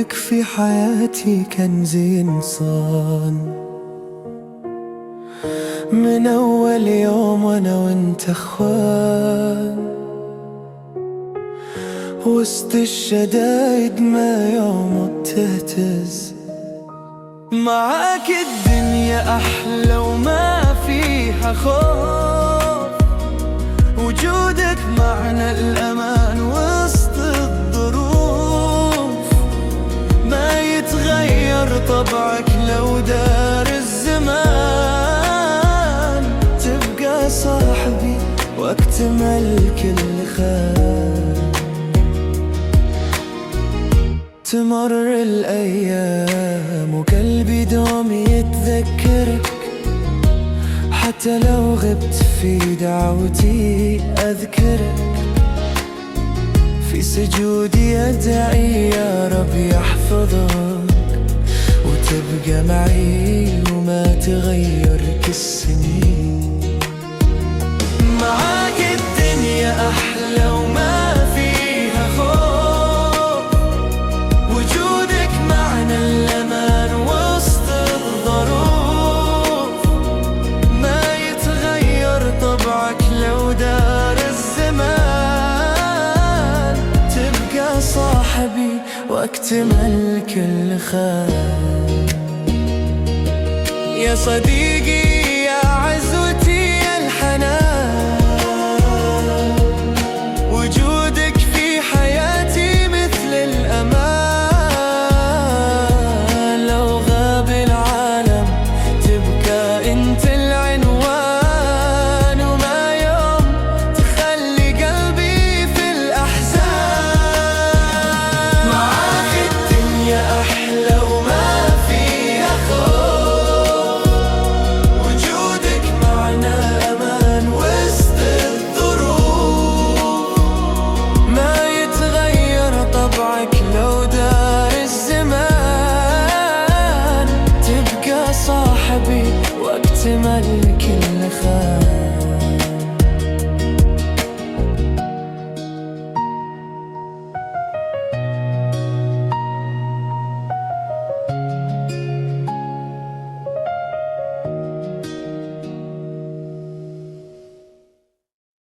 وجودك في حياتي كنزي إنسان. من أول يوم وأنا وأنت أخوان، وسط الشدايد ما يوم تهتز. معاك الدنيا أحلى وما فيها خوف، وجودك معنى الأمان وسط الظروف. ما يتغير طبعك لو دار الزمان، تبقى صاحبي وقت ما الكل خان. تمر الأيام وقلبي دوم يتذكرك، حتى لو غبت في دعوتي أذكرك. في سجودي أدعي يا رب يحفظك، وتبقى معي وما تغيرك السنين. معاك الدنيا أحلى وما فيها خوف، وجودك معنى الأمان وسط الظروف. ما يتغير طبعك لو دار الزمان، تبقى صاحبي وقت ما الكل خان. يا صديقي يا عزوتي يا الحنان، وجودك في حياتي مثل الأمان. لو غاب العالم تبقى انت العنوان، وما يوم تخلي قلبي في الأحزان. معاك الدنيا أحلى وما فيها خوف، وجودك معنى أمان وسط الظروف. ما يتغير طبعك لو دار الزمان، تبقى صاحبي وقت ما الكل خان.